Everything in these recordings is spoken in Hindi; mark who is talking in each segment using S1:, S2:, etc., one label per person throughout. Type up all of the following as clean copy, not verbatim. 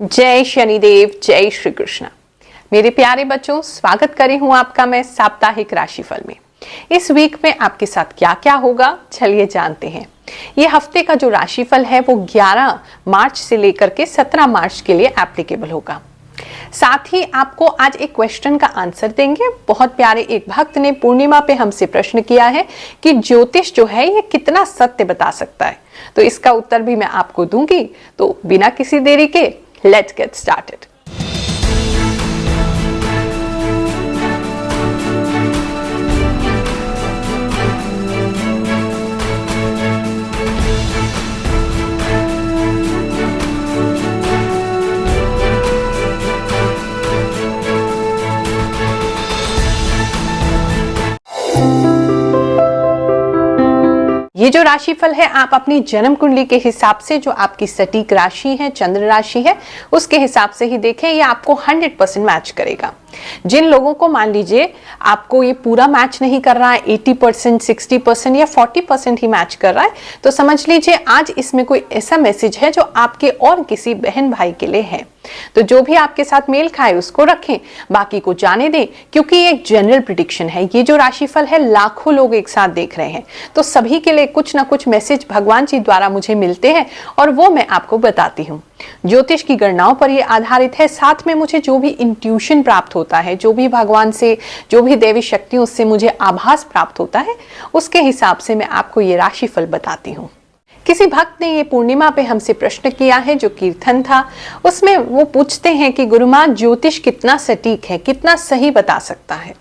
S1: जय शनिदेव, जय श्री कृष्ण। मेरे प्यारे बच्चों, स्वागत करी हूं आपका मैं साप्ताहिक राशिफल में। इस वीक में आपके साथ क्या क्या होगा, चलिए जानते हैं। ये हफ्ते का जो राशिफल है वो 11 मार्च से लेकर के 17 मार्च के लिए एप्लीकेबल होगा। साथ ही आपको आज एक क्वेश्चन का आंसर देंगे। बहुत प्यारे एक भक्त ने पूर्णिमा पे हमसे प्रश्न किया है कि ज्योतिष जो है ये कितना सत्य बता सकता है, तो इसका उत्तर भी मैं आपको दूंगी। तो बिना किसी देरी के let's get started. ये जो राशिफल है आप अपनी जन्म कुंडली के हिसाब से, जो आपकी सटीक राशि है, चंद्र राशि है, उसके हिसाब से ही देखें। ये आपको 100% मैच करेगा। जिन लोगों को मान लीजिए आपको ये पूरा मैच नहीं कर रहा है, 80%, 60% या 40% ही मैच कर रहा है, तो समझ लीजिए आज इसमें कोई ऐसा मैसेज है जो आपके और किसी बहन भाई के लिए है। तो जो भी आपके साथ मेल खाए उसको रखें, बाकी को जाने दें, क्योंकि ये एक जनरल प्रिडिक्शन है। ये जो राशिफल है लाखों लोग एक साथ देख रहे हैं, तो सभी के लिए कुछ ना कुछ मैसेज भगवान जी द्वारा मुझे मिलते हैं और वो मैं आपको बताती हूँ। ज्योतिष की गणनाओं पर ये आधारित है। साथ में मुझे जो भी इंट्यूशन प्राप्त होता है, जो भी भगवान से, जो भी देवी शक्तियों से मुझे आभास प्राप्त होता है, उसके हिसाब से मैं आपको ये राशिफल बताती हूँ। किसी भक्त ने ये पूर्णिमा पे हमसे प्रश्न किया है, जो कीर्तन था उसमें वो पूछते हैं कि गुरुमाँ ज्योतिष कितना सटीक है, कितना सही बता सकता है।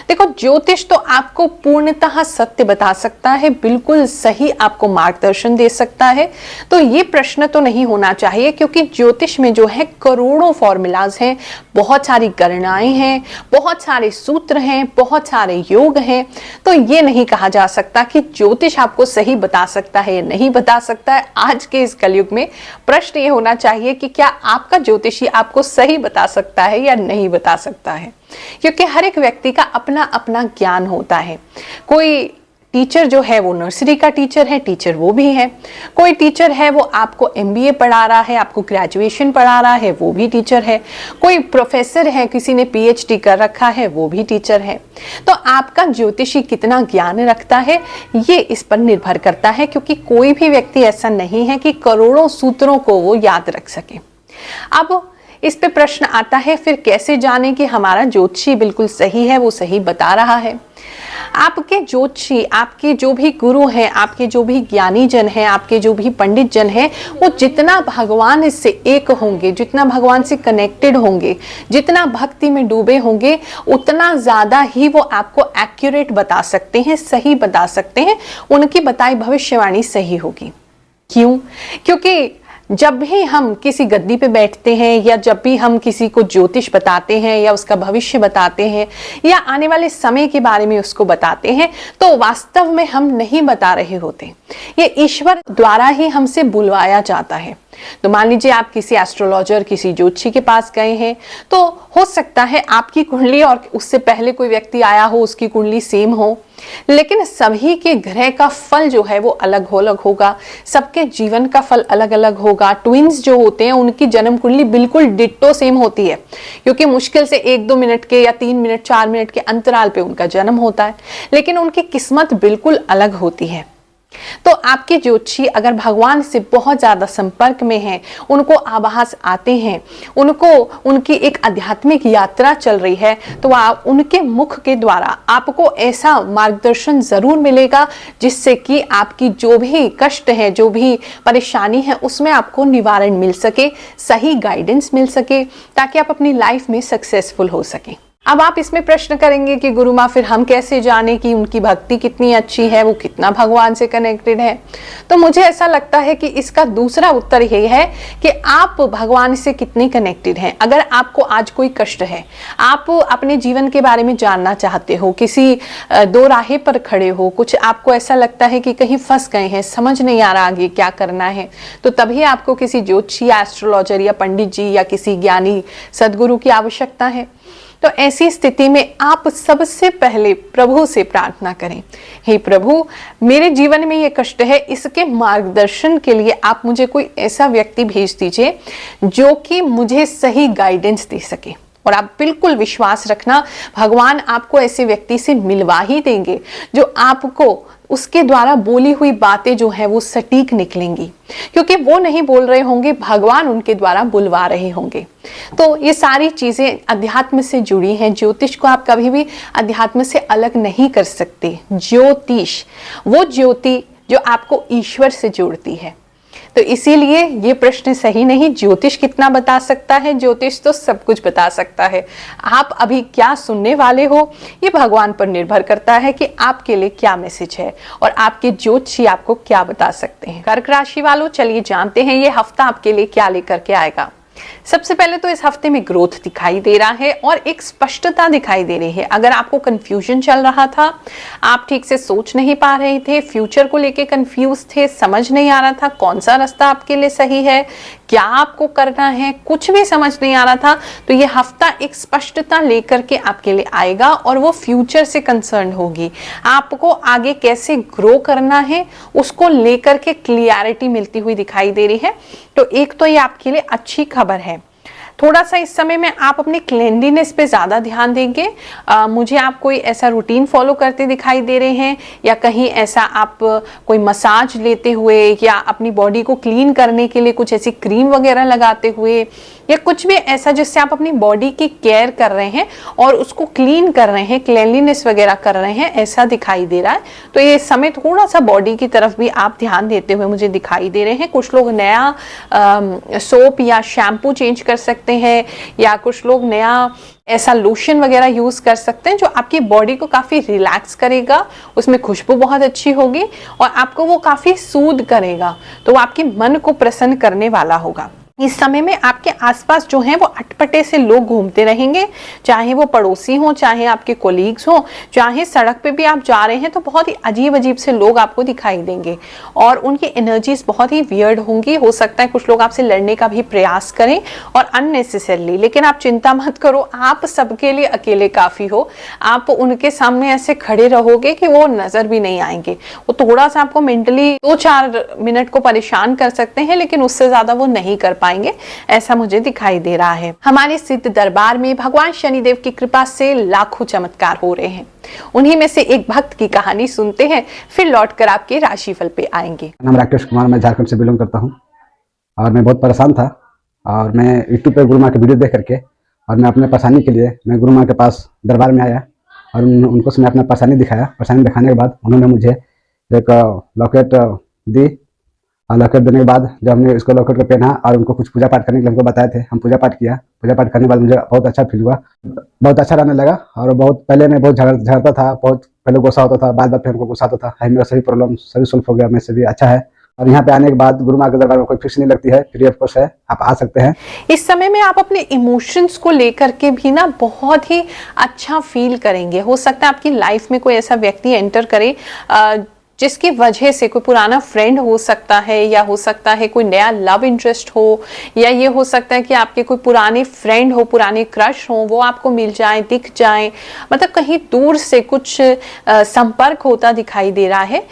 S1: देखो, ज्योतिष तो आपको पूर्णतः सत्य बता सकता है, बिल्कुल सही आपको मार्गदर्शन दे सकता है। तो ये प्रश्न तो नहीं होना चाहिए, क्योंकि ज्योतिष में जो है करोड़ों फॉर्मूलाज हैं, बहुत सारी गणनाएं हैं, बहुत सारे सूत्र हैं, बहुत सारे योग हैं। तो ये नहीं कहा जा सकता कि ज्योतिष आपको सही बता सकता है या नहीं बता सकता है। आज के इस कलयुग में प्रश्न ये होना चाहिए कि क्या आपका ज्योतिषी आपको सही बता सकता है या नहीं बता सकता है, क्योंकि हर एक व्यक्ति का अपना अपना ज्ञान होता है। कोई टीचर जो है वो नर्सरी का टीचर है, टीचर वो भी है। कोई टीचर है वो आपको MBA पढ़ा रहा है, आपको ग्रेजुएशन पढ़ा रहा है, वो भी टीचर है। कोई प्रोफेसर है, किसी ने PhD कर रखा है, वो भी टीचर है। तो आपका ज्योतिषी कितना ज्ञान रखता है ये इस पर निर्भर करता है, क्योंकि कोई भी व्यक्ति ऐसा नहीं है कि करोड़ों सूत्रों को वो याद रख सके। अब इस पे प्रश्न आता है, फिर कैसे जाने कि हमारा ज्योतिषी बिल्कुल सही है, वो सही बता रहा है। आपके ज्योतिषी, आपके जो भी गुरु हैं, आपके जो भी ज्ञानी जन हैं, आपके जो भी पंडित जन हैं, वो जितना भगवान से एक होंगे, जितना भगवान से कनेक्टेड होंगे, जितना भक्ति में डूबे होंगे, उतना ज्यादा ही वो आपको एक्यूरेट बता सकते हैं, सही बता सकते हैं। उनकी बताई भविष्यवाणी सही होगी। क्यों? क्योंकि जब भी हम किसी गद्दी पे बैठते हैं, या जब भी हम किसी को ज्योतिष बताते हैं, या उसका भविष्य बताते हैं, या आने वाले समय के बारे में उसको बताते हैं, तो वास्तव में हम नहीं बता रहे होते। ये ईश्वर द्वारा ही हमसे बुलवाया जाता है। तो मान लीजिए आप किसी एस्ट्रोलॉजर, किसी ज्योतिषी के पास गए हैं, तो हो सकता है आपकी कुंडली और उससे पहले कोई व्यक्ति आया हो, उसकी कुंडली सेम हो, लेकिन सभी के ग्रह का फल जो है वो अलग अलग होगा। सबके जीवन का फल अलग अलग होगा। ट्विंस जो होते हैं उनकी जन्म कुंडली बिल्कुल डिट्टो सेम होती है, क्योंकि मुश्किल से 1-2 मिनट के या 3 मिनट 4 मिनट के अंतराल पे उनका जन्म होता है, लेकिन उनकी किस्मत बिल्कुल अलग होती है। तो आपके ज्योतिषी अगर भगवान से बहुत ज्यादा संपर्क में हैं, उनको आभास आते हैं, उनको उनकी एक आध्यात्मिक यात्रा चल रही है, तो आप उनके मुख के द्वारा आपको ऐसा मार्गदर्शन जरूर मिलेगा जिससे कि आपकी जो भी कष्ट है, जो भी परेशानी है, उसमें आपको निवारण मिल सके, सही गाइडेंस मिल सके, ताकि आप अपनी लाइफ में सक्सेसफुल हो सके। अब आप इसमें प्रश्न करेंगे कि गुरुमाँ फिर हम कैसे जाने कि उनकी भक्ति कितनी अच्छी है, वो कितना भगवान से कनेक्टेड है। तो मुझे ऐसा लगता है कि इसका दूसरा उत्तर ये है कि आप भगवान से कितने कनेक्टेड हैं। अगर आपको आज कोई कष्ट है, आप अपने जीवन के बारे में जानना चाहते हो, किसी दो राहे पर खड़े हो, कुछ आपको ऐसा लगता है कि कहीं फंस गए हैं, समझ नहीं आ रहा आगे क्या करना है, तो तभी आपको किसी ज्योतिषी या एस्ट्रोलॉजर या पंडित जी या किसी ज्ञानी सदगुरु की आवश्यकता है। तो ऐसी स्थिति में आप सबसे पहले प्रभु से प्रार्थना करें, हे प्रभु, मेरे जीवन में ये कष्ट है, इसके मार्गदर्शन के लिए आप मुझे कोई ऐसा व्यक्ति भेज दीजिए जो कि मुझे सही गाइडेंस दे सके। और आप बिल्कुल विश्वास रखना, भगवान आपको ऐसे व्यक्ति से मिलवा ही देंगे जो आपको उसके द्वारा बोली हुई बातें जो है वो सटीक निकलेंगी, क्योंकि वो नहीं बोल रहे होंगे, भगवान उनके द्वारा बुलवा रहे होंगे। तो ये सारी चीजें अध्यात्म से जुड़ी हैं। ज्योतिष को आप कभी भी अध्यात्म से अलग नहीं कर सकते। ज्योतिष वो ज्योति जो आपको ईश्वर से जोड़ती है। तो इसीलिए ये प्रश्न सही नहीं, ज्योतिष कितना बता सकता है, ज्योतिष तो सब कुछ बता सकता है। आप अभी क्या सुनने वाले हो ये भगवान पर निर्भर करता है कि आपके लिए क्या मैसेज है और आपके ज्योतिषी आपको क्या बता सकते हैं। कर्क राशि वालों, चलिए जानते हैं ये हफ्ता आपके लिए क्या लेकर के आएगा। सबसे पहले तो इस हफ्ते में ग्रोथ दिखाई दे रहा है और एक स्पष्टता दिखाई दे रही है। अगर आपको कंफ्यूजन चल रहा था, आप ठीक से सोच नहीं पा रहे थे, फ्यूचर को लेके कंफ्यूज थे, समझ नहीं आ रहा था कौन सा रास्ता आपके लिए सही है, क्या आपको करना है, कुछ भी समझ नहीं आ रहा था, तो ये हफ्ता एक स्पष्टता लेकर के आपके लिए आएगा और वो फ्यूचर से कंसर्न होगी। आपको आगे कैसे ग्रो करना है उसको लेकर के क्लियरिटी मिलती हुई दिखाई दे रही है। तो एक तो ये आपके लिए अच्छी खबर है। थोड़ा सा इस समय में आप अपने क्लेanलीनेस पे ज़्यादा ध्यान देंगे। मुझे आप कोई ऐसा रूटीन फॉलो करते दिखाई दे रहे हैं, या कहीं ऐसा आप कोई मसाज लेते हुए या अपनी बॉडी को क्लीन करने के लिए कुछ ऐसी क्रीम वगैरह लगाते हुए, या कुछ भी ऐसा जिससे आप अपनी बॉडी की केयर कर रहे हैं और उसको क्लीन कर रहे हैं, क्लेanलीनेस वगैरह कर रहे हैं, ऐसा दिखाई दे रहा है। तो ये समय थोड़ा सा बॉडी की तरफ भी आप ध्यान देते हुए मुझे दिखाई दे रहे हैं। कुछ लोग नया सोप या शैम्पू चेंज कर सकते हैं, या कुछ लोग नया ऐसा लोशन वगैरह यूज कर सकते हैं जो आपकी बॉडी को काफी रिलैक्स करेगा, उसमें खुशबू बहुत अच्छी होगी और आपको वो काफी सूद करेगा, तो वो आपके मन को प्रसन्न करने वाला होगा। इस समय में आपके आसपास जो हैं वो अटपटे से लोग घूमते रहेंगे, चाहे वो पड़ोसी हों, चाहे आपके कोलीग्स हों, चाहे सड़क पे भी आप जा रहे हैं तो बहुत ही अजीब अजीब से लोग आपको दिखाई देंगे और उनकी एनर्जीज बहुत ही वियर्ड होंगी। हो सकता है कुछ लोग आपसे लड़ने का भी प्रयास करें और अननेसेसरली, लेकिन आप चिंता मत करो, आप सबके लिए अकेले काफी हो। आप उनके सामने ऐसे खड़े रहोगे कि वो नजर भी नहीं आएंगे। वो थोड़ा सा आपको मेंटली 2-4 मिनट को परेशान कर सकते हैं, लेकिन उससे ज्यादा वो नहीं कर पाएंगे, ऐसा मुझे दिखाई दे रहा है। हमारे सिद्ध दरबार में भगवान शनिदेव की कृपा से लाखों चमत्कार हो रहे हैं। उन्हीं में से एक भक्त की कहानी सुनते हैं, फिर लौटकर आपके राशिफल पे आएंगे।
S2: नाम राकेश कुमार, मैं झारखंड से बिलोंग करता हूँ और मैं बहुत परेशान था और मैं यूट्यूब पे गुरु माँ के वीडियो देख करके और मैं अपने परेशानी के लिए मैं गुरु माँ के पास दरबार में आया और उनको मैं अपना परेशानी दिखाया। परेशानी दिखाने के बाद उन्होंने मुझे एक लॉकेट दी और लॉकेट देने के बाद जब हमने इसको लॉकेट को पहना और उनको कुछ पूजा पाठ करने के लिए हमको बताए थे, हम पूजा पाठ किया। पूजा पाठ करने के बाद मुझे बहुत अच्छा फील हुआ, बहुत अच्छा रहने लगा। और बहुत पहले मैं बहुत झगड़ता था, बहुत पहले गुस्सा होता था, बाद फिर हमको गुस्सा आता था। मेरा सभी प्रॉब्लम सभी सोल्व हो गया, मैं सभी अच्छा है। और यहाँ पे आने के बाद गुरु माँ के दरबार में कोई फीस नहीं लगती है, फ्री ऑफ कॉस्ट है, आप आ सकते हैं।
S1: इस समय में आप अपने इमोशंस को लेकर के भी ना बहुत ही अच्छा फील करेंगे। हो सकता है आपकी लाइफ में कोई ऐसा व्यक्ति एंटर करे जिसकी वजह से, कोई पुराना फ्रेंड हो सकता है, या हो सकता है कोई नया लव इंटरेस्ट हो, या ये हो सकता है कि आपके कोई पुराने फ्रेंड हो, पुराने क्रश हो, वो आपको मिल जाए, दिख जाए। मतलब कहीं दूर से कुछ संपर्क होता दिखाई दे रहा है।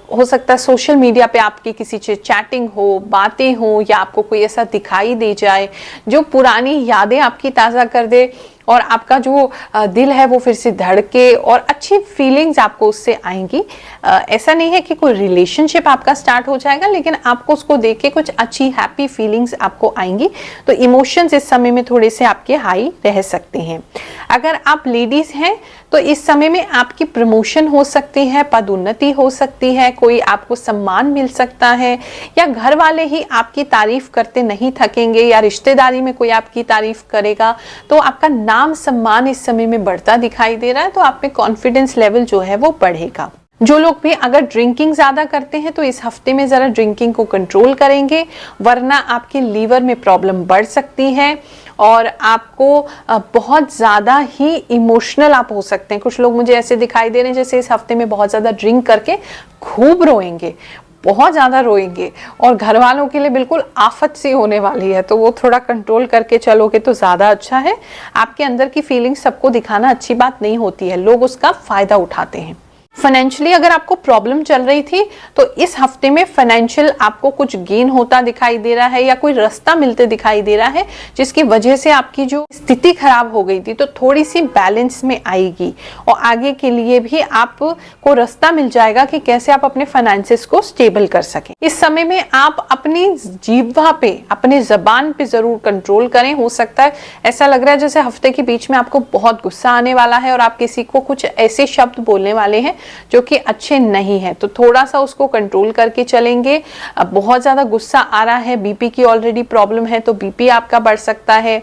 S1: हो सकता है सोशल मीडिया पे आपकी किसी से चैटिंग हो, बातें हो, या आपको कोई ऐसा दिखाई दे जाए जो पुरानी यादें आपकी ताज़ा कर दे और आपका जो दिल है वो फिर से धड़के और अच्छी फीलिंग्स आपको उससे आएंगी। ऐसा नहीं है कि कोई रिलेशनशिप आपका स्टार्ट हो जाएगा, लेकिन आपको उसको देख के कुछ अच्छी हैप्पी फीलिंग्स आपको आएंगी। तो इमोशंस इस समय में थोड़े से आपके हाई रह सकते हैं। अगर आप लेडीज हैं तो इस समय में आपकी प्रमोशन हो सकती है, पदोन्नति हो सकती है, कोई आपको सम्मान मिल सकता है, या घर वाले ही आपकी तारीफ करते नहीं थकेंगे, या रिश्तेदारी में कोई आपकी तारीफ करेगा, तो आपका नाम सम्मान इस समय में बढ़ता दिखाई दे रहा है। तो आप में कॉन्फिडेंस लेवल जो है वो बढ़ेगा। जो लोग भी अगर ड्रिंकिंग ज्यादा करते हैं तो इस हफ्ते में जरा ड्रिंकिंग को कंट्रोल करेंगे, वरना आपके लीवर में प्रॉब्लम बढ़ सकती है और आपको बहुत ज़्यादा ही इमोशनल आप हो सकते हैं। कुछ लोग मुझे ऐसे दिखाई दे रहे हैं जैसे इस हफ्ते में बहुत ज़्यादा ड्रिंक करके खूब रोएंगे, बहुत ज़्यादा रोएंगे और घर वालों के लिए बिल्कुल आफत सी होने वाली है, तो वो थोड़ा कंट्रोल करके चलोगे तो ज़्यादा अच्छा है। आपके अंदर की फीलिंग सबको दिखाना अच्छी बात नहीं होती है, लोग उसका फ़ायदा उठाते हैं। फाइनेंशियली अगर आपको प्रॉब्लम चल रही थी तो इस हफ्ते में फाइनेंशियल आपको कुछ गेन होता दिखाई दे रहा है या कोई रास्ता मिलते दिखाई दे रहा है, जिसकी वजह से आपकी जो स्थिति खराब हो गई थी तो थोड़ी सी बैलेंस में आएगी और आगे के लिए भी आपको रास्ता मिल जाएगा कि कैसे आप अपने फाइनेंसेस को स्टेबल कर सकें। इस समय में आप अपनी जीवा पे, अपने जबान पे जरूर कंट्रोल करें। हो सकता है ऐसा लग रहा है जैसे हफ्ते के बीच में आपको बहुत गुस्सा आने वाला है और आप किसी को कुछ ऐसे शब्द बोलने वाले हैं जो कि अच्छे नहीं है, तो थोड़ा सा उसको कंट्रोल करके चलेंगे। अब बहुत ज्यादा गुस्सा आ रहा है, बीपी की ऑलरेडी प्रॉब्लम है तो बीपी आपका बढ़ सकता है।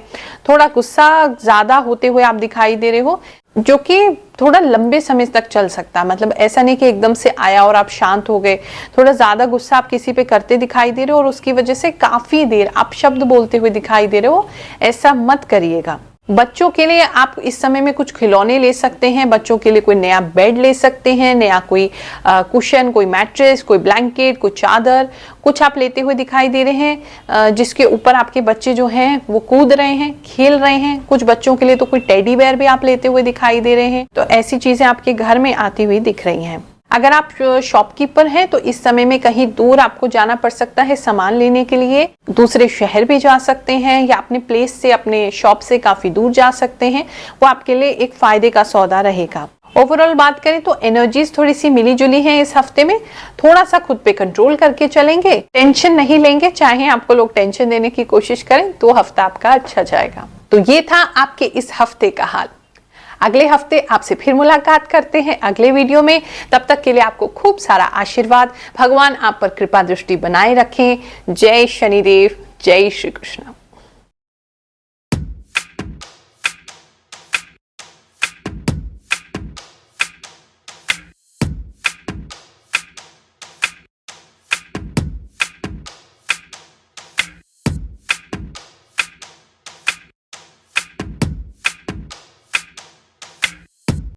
S1: थोड़ा गुस्सा ज्यादा होते हुए आप दिखाई दे रहे हो, जो कि थोड़ा लंबे समय तक चल सकता है। मतलब ऐसा नहीं कि एकदम से आया और आप शांत हो गए, थोड़ा ज्यादा गुस्सा आप किसी पे करते दिखाई दे रहे हो और उसकी वजह से काफी देर आप शब्द बोलते हुए दिखाई दे रहे हो। ऐसा मत करिएगा। बच्चों के लिए आप इस समय में कुछ खिलौने ले सकते हैं, बच्चों के लिए कोई नया बेड ले सकते हैं, नया कोई कुशन, कोई मैट्रेस, कोई ब्लैंकेट, कोई चादर, कुछ आप लेते हुए दिखाई दे रहे हैं जिसके ऊपर आपके बच्चे जो हैं वो कूद रहे हैं, खेल रहे हैं। कुछ बच्चों के लिए तो कोई टेडी बेयर भी आप लेते हुए दिखाई दे रहे हैं। तो ऐसी चीजें आपके घर में आती हुई दिख रही हैं। अगर आप शॉपकीपर हैं तो इस समय में कहीं दूर आपको जाना पड़ सकता है सामान लेने के लिए, दूसरे शहर भी जा सकते हैं या अपने प्लेस से, अपने शॉप से काफी दूर जा सकते हैं। वो आपके लिए एक फायदे का सौदा रहेगा। ओवरऑल बात करें तो एनर्जीज थोड़ी सी मिली जुली हैं इस हफ्ते में। थोड़ा सा खुद पे कंट्रोल करके चलेंगे, टेंशन नहीं लेंगे। चाहे आपको लोग टेंशन देने की कोशिश करें तो हफ्ता आपका अच्छा जाएगा। तो ये था आपके इस हफ्ते का हाल। अगले हफ्ते आपसे फिर मुलाकात करते हैं अगले वीडियो में। तब तक के लिए आपको खूब सारा आशीर्वाद। भगवान आप पर कृपा दृष्टि बनाए रखें। जय शनिदेव, जय श्री कृष्ण।